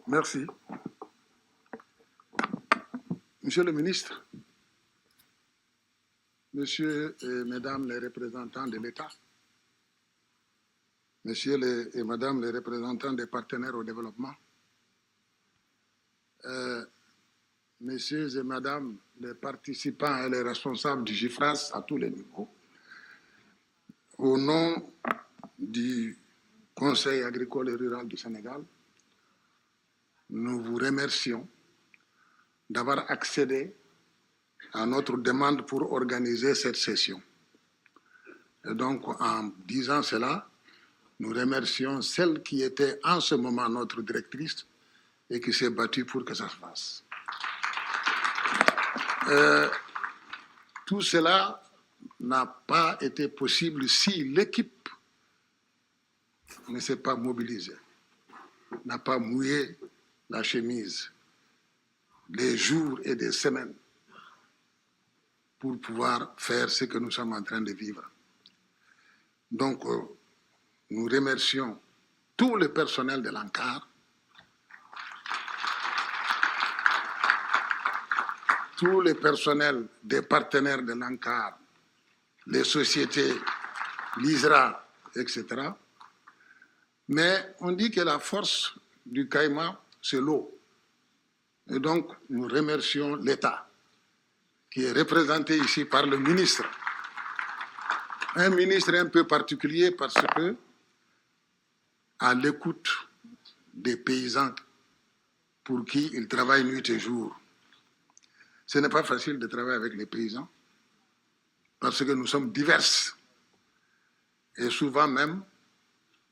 Merci. Monsieur le ministre, Monsieur et Mesdames les représentants de l'État, Messieurs et Madame les représentants des partenaires au développement, Messieurs et Madame les participants et les responsables du GIFRAS à tous les niveaux, au nom du Conseil agricole et rural du Sénégal, nous vous remercions d'avoir accédé à notre demande pour organiser cette session. Et donc, en disant cela, nous remercions celle qui était en ce moment notre directrice et qui s'est battue pour que ça se fasse. Tout cela n'a pas été possible si l'équipe ne s'est pas mobilisée, n'a pas mouillé la chemise des jours et des semaines pour pouvoir faire ce que nous sommes en train de vivre. Donc, nous remercions tout le personnel de l'ANCAR, tout le personnel des partenaires de l'ANCAR, les sociétés, l'ISRA, etc. Mais on dit que la force du caïman, c'est l'eau. Et donc, nous remercions l'État, qui est représenté ici par le ministre. Un ministre un peu particulier parce que, à l'écoute des paysans pour qui il travaille nuit et jour. Ce n'est pas facile de travailler avec les paysans parce que nous sommes divers et souvent même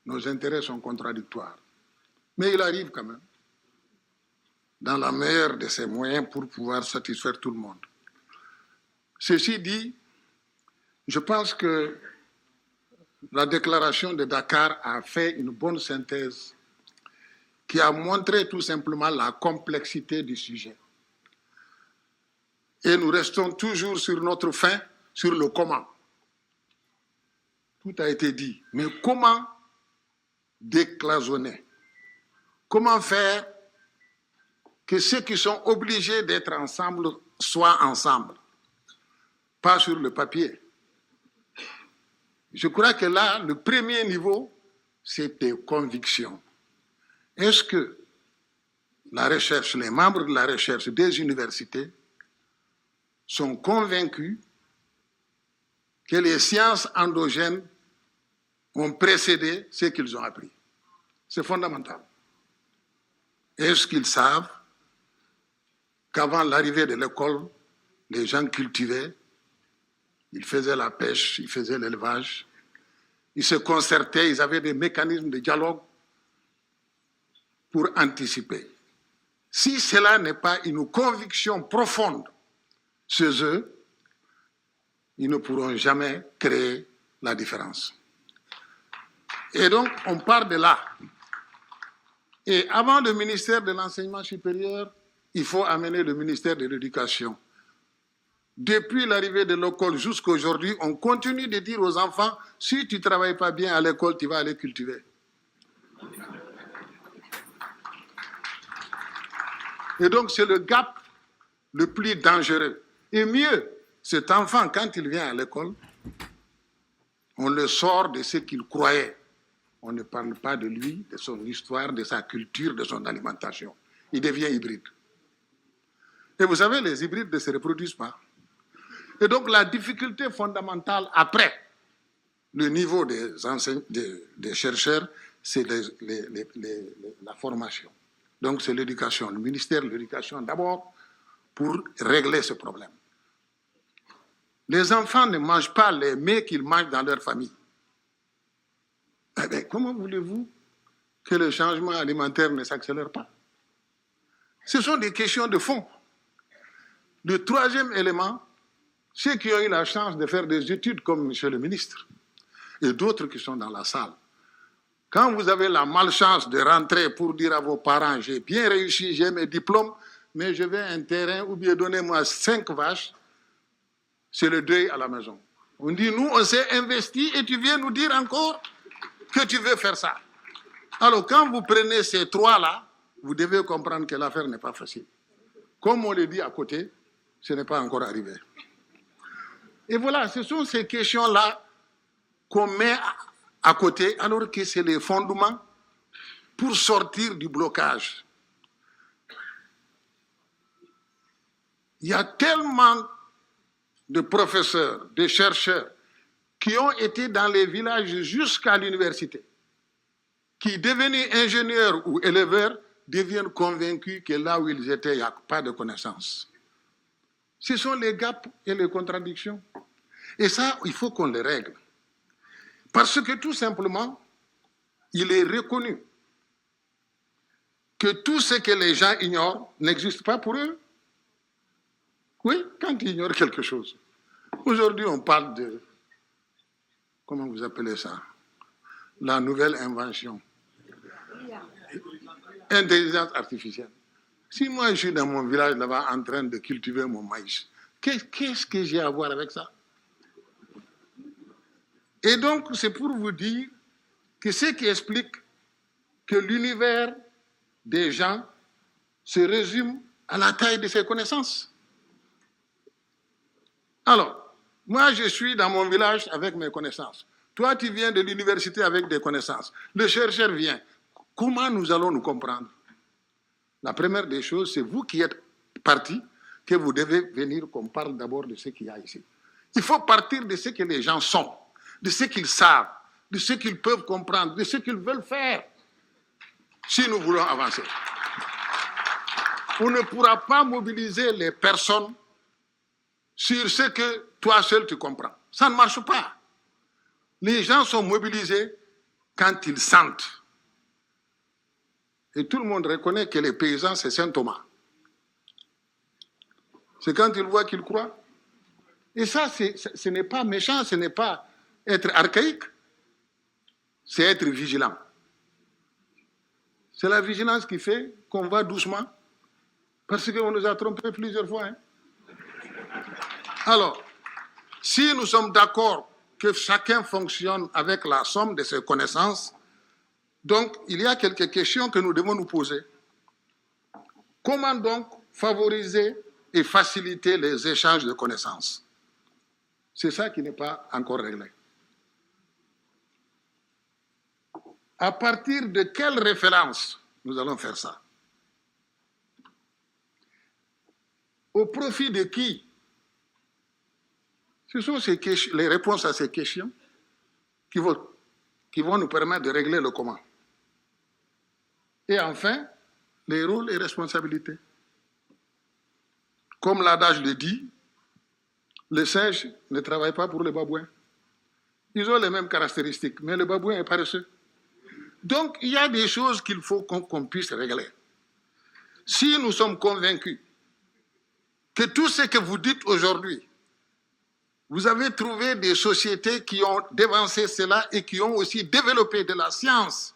nos intérêts sont contradictoires. Mais il arrive quand même, dans la meilleure de ses moyens pour pouvoir satisfaire tout le monde. Ceci dit, je pense que la déclaration de Dakar a fait une bonne synthèse qui a montré tout simplement la complexité du sujet. Et nous restons toujours sur notre fin, sur le comment. Tout a été dit. Mais comment décloisonner? Comment faire que ceux qui sont obligés d'être ensemble soient ensemble? Pas sur le papier. Je crois que là, le premier niveau, c'est des convictions. Est-ce que la recherche, les membres de la recherche des universités sont convaincus que les sciences endogènes ont précédé ce qu'ils ont appris? C'est fondamental. Est-ce qu'ils savent qu'avant l'arrivée de l'école, les gens cultivaient, ils faisaient la pêche, ils faisaient l'élevage, ils se concertaient, ils avaient des mécanismes de dialogue pour anticiper. Si cela n'est pas une conviction profonde chez eux, ils ne pourront jamais créer la différence. Et donc, on part de là. Et avant le ministère de l'Enseignement supérieur, il faut amener le ministère de l'Éducation. Depuis l'arrivée de l'école jusqu'à aujourd'hui, on continue de dire aux enfants, si tu ne travailles pas bien à l'école, tu vas aller cultiver. Et donc, c'est le gap le plus dangereux. Et mieux, cet enfant, quand il vient à l'école, on le sort de ce qu'il croyait. On ne parle pas de lui, de son histoire, de sa culture, de son alimentation. Il devient hybride. Et vous savez, les hybrides ne se reproduisent pas. Et donc, la difficulté fondamentale après le niveau des chercheurs, c'est la formation. Donc, c'est l'éducation, le ministère de l'Éducation d'abord, pour régler ce problème. Les enfants ne mangent pas les mets qu'ils mangent dans leur famille. Eh bien, comment voulez-vous que le changement alimentaire ne s'accélère pas? Ce sont des questions de fond. Le troisième élément, ceux qui ont eu la chance de faire des études comme M. le ministre et d'autres qui sont dans la salle, quand vous avez la malchance de rentrer pour dire à vos parents, j'ai bien réussi, j'ai mes diplômes, mais je veux un terrain ou bien donnez-moi 5 vaches, c'est le deuil à la maison. On dit, nous, on s'est investi et tu viens nous dire encore que tu veux faire ça. Alors, quand vous prenez ces 3-là, vous devez comprendre que l'affaire n'est pas facile. Comme on le dit à côté, ce n'est pas encore arrivé. Et voilà, ce sont ces questions-là qu'on met à côté, alors que c'est les fondements pour sortir du blocage. Il y a tellement de professeurs, de chercheurs qui ont été dans les villages jusqu'à l'université, qui devenus ingénieurs ou éleveurs deviennent convaincus que là où ils étaient, il n'y a pas de connaissances. Ce sont les gaps et les contradictions. Et ça, il faut qu'on les règle. Parce que tout simplement, il est reconnu que tout ce que les gens ignorent n'existe pas pour eux. Oui, quand ils ignorent quelque chose. Aujourd'hui, on parle de, comment vous appelez ça? La nouvelle invention. Intelligence artificielle. Si moi, je suis dans mon village là-bas en train de cultiver mon maïs, qu'est-ce que j'ai à voir avec ça? Et donc, c'est pour vous dire que ce qui explique que l'univers des gens se résume à la taille de ses connaissances. Alors, moi, je suis dans mon village avec mes connaissances. Toi, tu viens de l'université avec des connaissances. Le chercheur vient. Comment nous allons nous comprendre? La première des choses, c'est vous qui êtes partis, que vous devez venir qu'on parle d'abord de ce qu'il y a ici. Il faut partir de ce que les gens sont, de ce qu'ils savent, de ce qu'ils peuvent comprendre, de ce qu'ils veulent faire, si nous voulons avancer. On ne pourra pas mobiliser les personnes sur ce que toi seul tu comprends. Ça ne marche pas. Les gens sont mobilisés quand ils sentent. Et tout le monde reconnaît que les paysans, c'est Saint Thomas. C'est quand ils voient qu'ils croient. Et ça, ce n'est pas méchant, ce n'est pas être archaïque, c'est être vigilant. C'est la vigilance qui fait qu'on va doucement, parce qu'on nous a trompés plusieurs fois. Hein. Alors, si nous sommes d'accord que chacun fonctionne avec la somme de ses connaissances, donc il y a quelques questions que nous devons nous poser. Comment donc favoriser et faciliter les échanges de connaissances? C'est ça qui n'est pas encore réglé. À partir de quelle référence nous allons faire ça? Au profit de qui? Ce sont les réponses à ces questions qui vont nous permettre de régler le comment. Et enfin, les rôles et responsabilités. Comme l'adage le dit, les singes ne travaillent pas pour les babouins. Ils ont les mêmes caractéristiques, mais le babouin est paresseux. Donc, il y a des choses qu'il faut qu'on puisse régler. Si nous sommes convaincus que tout ce que vous dites aujourd'hui, vous avez trouvé des sociétés qui ont dévancé cela et qui ont aussi développé de la science.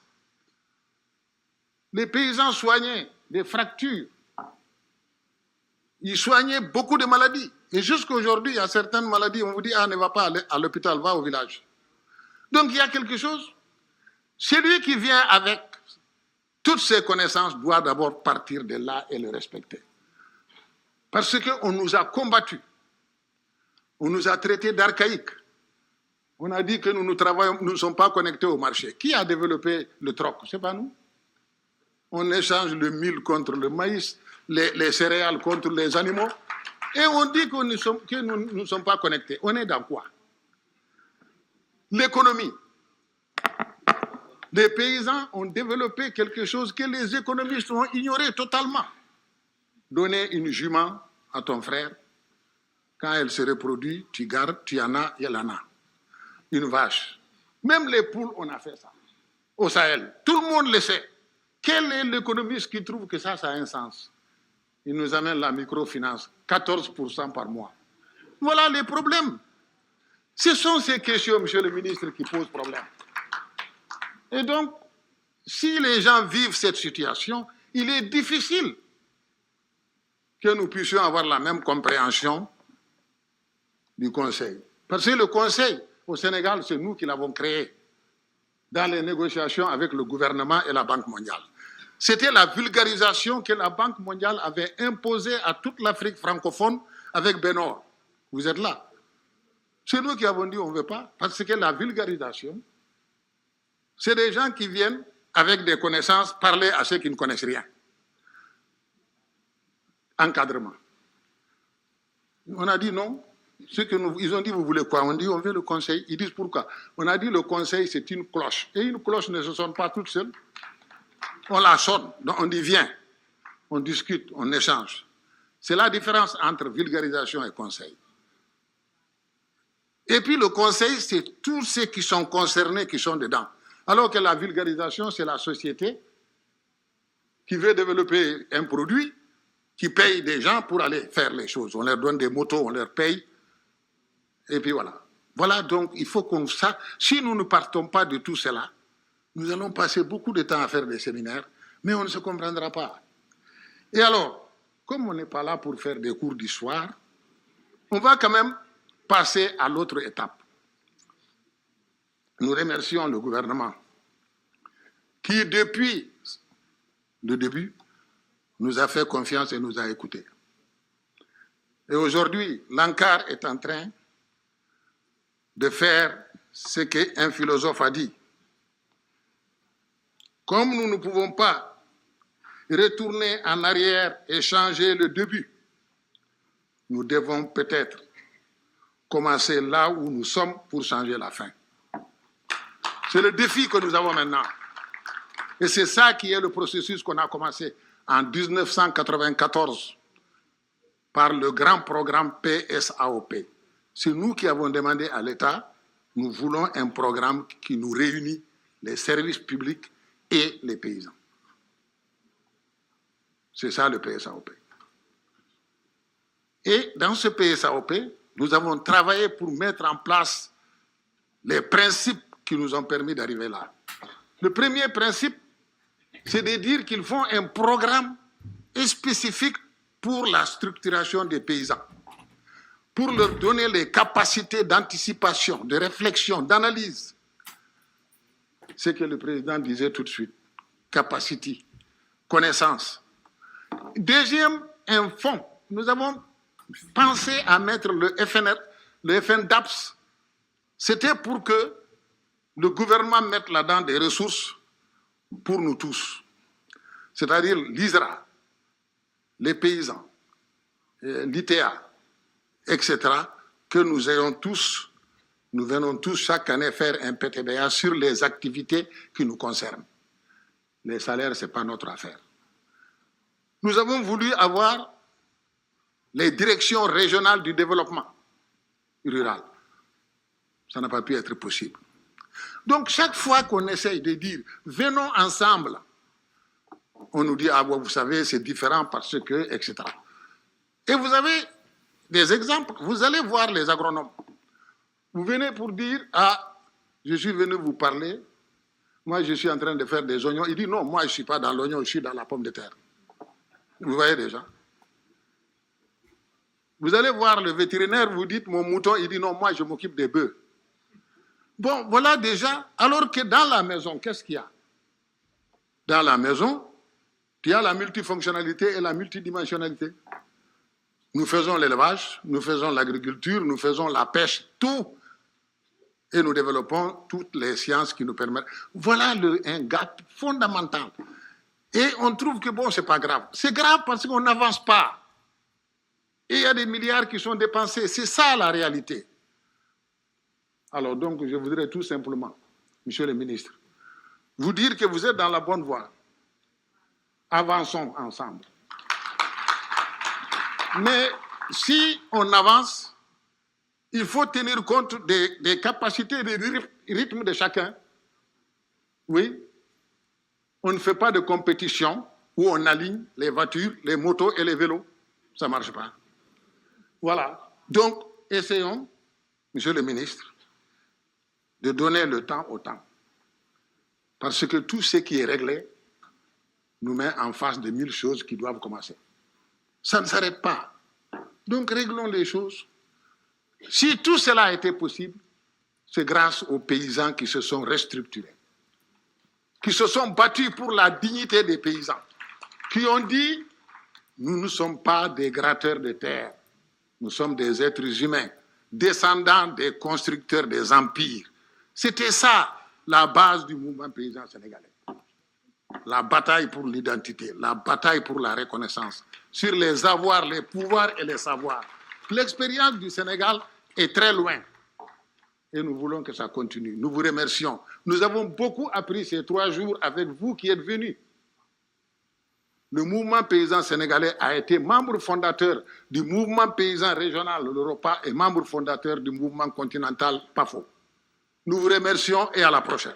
Les paysans soignaient des fractures. Ils soignaient beaucoup de maladies. Et jusqu'à aujourd'hui, il y a certaines maladies, on vous dit, ah, ne va pas à l'hôpital, va au village. Donc, il y a quelque chose. Celui qui vient avec toutes ses connaissances doit d'abord partir de là et le respecter. Parce qu'on nous a combattus. On nous a traités d'archaïques. On a dit que nous ne sommes pas connectés au marché. Qui a développé le troc? Ce n'est pas nous. On échange le mil contre le maïs, les céréales contre les animaux. Et on dit que nous ne sommes pas connectés. On est dans quoi? L'économie. Les paysans ont développé quelque chose que les économistes ont ignoré totalement. Donner une jument à ton frère, quand elle se reproduit, tu gardes, tu en as, elle en a. Une vache. Même les poules, on a fait ça. Au Sahel. Tout le monde le sait. Quel est l'économiste qui trouve que ça a un sens? Il nous amène la microfinance, 14% par mois. Voilà les problèmes. Ce sont ces questions, monsieur le ministre, qui posent problème. Et donc, si les gens vivent cette situation, il est difficile que nous puissions avoir la même compréhension du Conseil. Parce que le Conseil, au Sénégal, c'est nous qui l'avons créé dans les négociations avec le gouvernement et la Banque mondiale. C'était la vulgarisation que la Banque mondiale avait imposée à toute l'Afrique francophone avec Benor. Vous êtes là. C'est nous qui avons dit on ne veut pas, parce que la vulgarisation, c'est des gens qui viennent avec des connaissances parler à ceux qui ne connaissent rien. Encadrement. On a dit non. Ils ont dit, vous voulez quoi? On dit, on veut le conseil. Ils disent pourquoi? On a dit, le conseil, c'est une cloche. Et une cloche ne se sonne pas toute seule. On la sonne. Donc on dit, viens. On discute, on échange. C'est la différence entre vulgarisation et conseil. Et puis le conseil, c'est tous ceux qui sont concernés qui sont dedans. Alors que la vulgarisation, c'est la société qui veut développer un produit, qui paye des gens pour aller faire les choses. On leur donne des motos, on leur paye. Et puis voilà. Voilà, donc il faut qu'on sache. Si nous ne partons pas de tout cela, nous allons passer beaucoup de temps à faire des séminaires, mais on ne se comprendra pas. Et alors, comme on n'est pas là pour faire des cours d'histoire, on va quand même passer à l'autre étape. Nous remercions le gouvernement qui, depuis le début, nous a fait confiance et nous a écoutés. Et aujourd'hui, l'ANCAR est en train de faire ce qu'un philosophe a dit. Comme nous ne pouvons pas retourner en arrière et changer le début, nous devons peut-être commencer là où nous sommes pour changer la fin. C'est le défi que nous avons maintenant. Et c'est ça qui est le processus qu'on a commencé en 1994 par le grand programme PSAOP. C'est nous qui avons demandé à l'État, nous voulons un programme qui nous réunit, les services publics et les paysans. C'est ça le PSAOP. Et dans ce PSAOP, nous avons travaillé pour mettre en place les principes qui nous ont permis d'arriver là. Le premier principe, c'est de dire qu'ils font un programme spécifique pour la structuration des paysans, pour leur donner les capacités d'anticipation, de réflexion, d'analyse. Ce que le président disait tout de suite, capacity, connaissance. Deuxième, un fonds. Nous avons pensé à mettre le FNDAPS. C'était pour que le gouvernement mette là-dedans des ressources pour nous tous. C'est-à-dire l'ISRA, les paysans, l'ITA, etc., que nous ayons tous, nous venons tous chaque année faire un PTBA sur les activités qui nous concernent. Les salaires, ce n'est pas notre affaire. Nous avons voulu avoir les directions régionales du développement rural. Ça n'a pas pu être possible. Donc, chaque fois qu'on essaye de dire « venons ensemble », on nous dit « ah, bon, vous savez, c'est différent parce que, etc. » Et vous avez des exemples. Vous allez voir les agronomes. Vous venez pour dire « ah, je suis venu vous parler, moi je suis en train de faire des oignons ». Il dit « non, moi je ne suis pas dans l'oignon, je suis dans la pomme de terre ». Vous voyez déjà. Vous allez voir le vétérinaire, vous dites « mon mouton », il dit « non, moi je m'occupe des bœufs ». Bon, voilà déjà, alors que dans la maison, qu'est-ce qu'il y a? Dans la maison, il y a la multifonctionnalité et la multidimensionnalité. Nous faisons l'élevage, nous faisons l'agriculture, nous faisons la pêche, tout. Et nous développons toutes les sciences qui nous permettent. Voilà un gap fondamental. Et on trouve que bon, c'est pas grave. C'est grave parce qu'on n'avance pas. Et il y a des milliards qui sont dépensés. C'est ça la réalité. Alors donc, je voudrais tout simplement, Monsieur le ministre, vous dire que vous êtes dans la bonne voie. Avançons ensemble. Mais si on avance, il faut tenir compte des capacités et des rythmes de chacun. Oui. On ne fait pas de compétition où on aligne les voitures, les motos et les vélos. Ça ne marche pas. Voilà. Donc, essayons, Monsieur le ministre, de donner le temps au temps. Parce que tout ce qui est réglé nous met en face de 1000 choses qui doivent commencer. Ça ne s'arrête pas. Donc réglons les choses. Si tout cela a été possible, c'est grâce aux paysans qui se sont restructurés. qui se sont battus pour la dignité des paysans, qui ont dit « Nous ne sommes pas des gratteurs de terre, nous sommes des êtres humains, descendants des constructeurs des empires. » C'était ça la base du mouvement paysan sénégalais. La bataille pour l'identité, la bataille pour la reconnaissance, sur les avoirs, les pouvoirs et les savoirs. L'expérience du Sénégal est très loin et nous voulons que ça continue. Nous vous remercions. Nous avons beaucoup appris ces 3 jours avec vous qui êtes venus. Le mouvement paysan sénégalais a été membre fondateur du mouvement paysan régional de l'Europa et membre fondateur du mouvement continental PAFO. Nous vous remercions et à la prochaine.